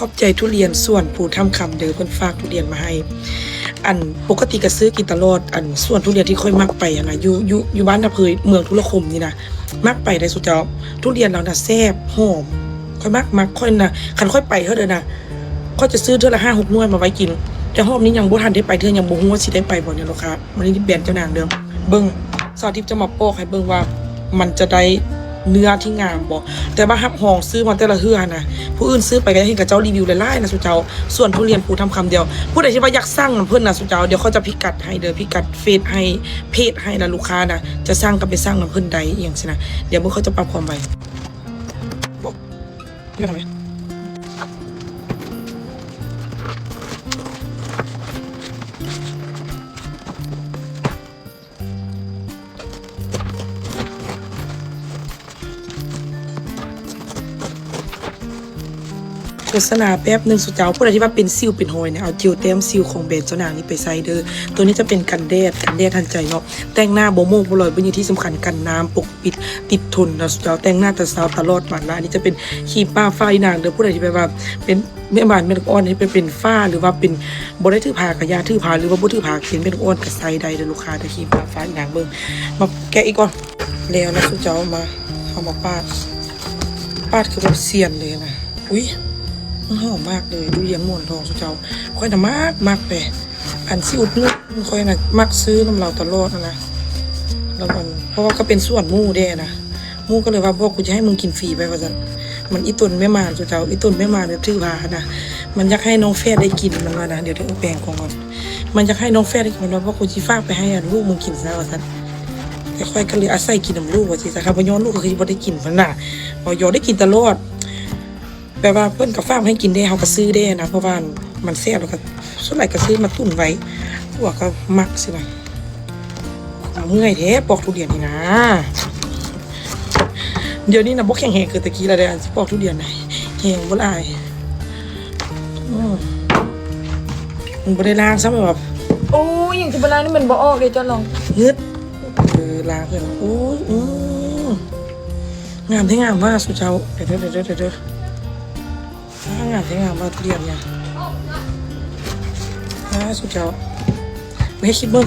ขอบใจทุเรียนส่วนผู้ทำคำเด้อเพิ่นฝากทุเรียนมาให้อันปกติก็ซื้อกินตลอดอันส่วนทุเรียนที่ค่อยมักไปนะอยู่บ้านนาเพยเมืองทุรคมนี่นะมักไปได้สุดเจ้าทุเรียนเราน่ะแซ่บหอมค่อยมักค่อยนะคันค่อยไปเท่าเดิมนะก็จะซื้อเท่าละ5-6 หน่วยมาไว้กินแต่รอบนี้ยังบ่ทันได้ไปเทื่อยังบ่ฮู้ว่าสิได้ไปบ่เนี่ยลูกค้าวันนี้แบรนด์เจ้านางเด้อเบิ่งสาธิตจะมาโปอกให้เบิ่งว่ามันจะได้เนื้อที่งามบ่แต่ว่าฮับหองซื้อมาแต่ละเฮือนะผู้อื่นซื้อไปก็เห็นกับเจ้ารีวิวหลายๆนะสุเจ้าส่วนทุเรียนผู้ทำคำเดียวผู้ใดที่ว่าอยากสั่งน้ำเพิ่นนะสุเจ้าเดี๋ยวเขาจะพิกัดให้เด้อพิกัดเฟซให้เพจให้นะลูกค้านะจะสั่งก็ไปสั่งน้ำเพิ่นใดอย่างสินะเดี๋ยวมึงเขาจะปรับความไวบอกนี่ทำไมโฆษณาแป๊บนึงสุดเจ้าผู้ใดที่ว่าเป็นซิวเป็นหอยเนี่ยเอาเจลเต็มซิวของแบรนด์เจ้านางนี่ไปใส่เด้อตัวนี้จะเป็นกันแดดทันใจเนาะแต่งหน้าโบโม่บ่ลอยบ่อยู่ที่สำคัญกันน้ำปกปิดติดทนนะสุดเจ้าแต่งหน้าแต่เช้าตลอดวันละอันนี้จะเป็นขี้ป้าฝ้ายนางเด้อผู้ใดที่แบบว่าเป็นแม่บ้านแม่ลูกอ่อนที่เป็นฝ้าหรือว่าเป็นบ่ได้ถือผ้ากะยาถือผ้าหรือว่าบ่ถือผ้าเป็นแม่ลูกอ่อนก็ใส่ได้เด้อลูกค้าแต่ขี้ป้าฝ้ายนางเบิ่งมาแกะอีกก่อนแล้วนะสุดเจ้ามาเอามาปาดคือแบบเสียนเลยนะอุ้ยหอมมากเลยดูเยี่ยมหมวนทองสุเจ้าค่อยน่ะมากไปอันซิอุดนุค่อยน่ะมักซื้อน้ำเราตลอดนะแล้วมันเพราะว่าก็เป็นส่วนมู่แด่นะมู่ก็เลยว่าพวกกูจะให้มึงกินฟรีไปว่าจันมันอีตุนแม่มารสุเจ้าอีตุนแม่มารแบบถือพานะมันอยากให้น้องแฟดได้กินมันว่านะเดี๋ยวแปลงของมันมันอยากให้น้องแฟดได้กินมันว่าพวกกูจะฝากไปให้ลูกมึงกินซะว่าจันแต่ค่อยก็เลยอาศัยกินน้ำลูกว่าสิจ้ะครับว่าย้อนลูกก็คือบ่ได้กินมันน่ะพอยอได้กินตลอดแปลว่าเพื่อนกับฟ้าให้กินได้เขาก็ซื้อได้นะเพราะว่ามันแซ่บแล้วก็ส่วนใหญ่ก็ซื้อมาตุ่นไว้พวกก็มักสินะเมื่อยแท้ปอกทุเรียนนี่นะเดี๋ยวนี้นะบกแข็งแหงคือตะกี้อะไรเดี๋ยวปอกทุเรียนไหนแหงบ่ได้มึงบ่ได้ล้างซะแบบโอ้ยอย่างที่เวลานี่มันบ่ออกเลยจ้าลองงึดล้างเลยโอ้ยงามที่งามมากสุเจ้าเดี๋ยวงามที่งามมากทุเรียนเนี่ยสุเจ้าไม่ให้คิดเบิ่ง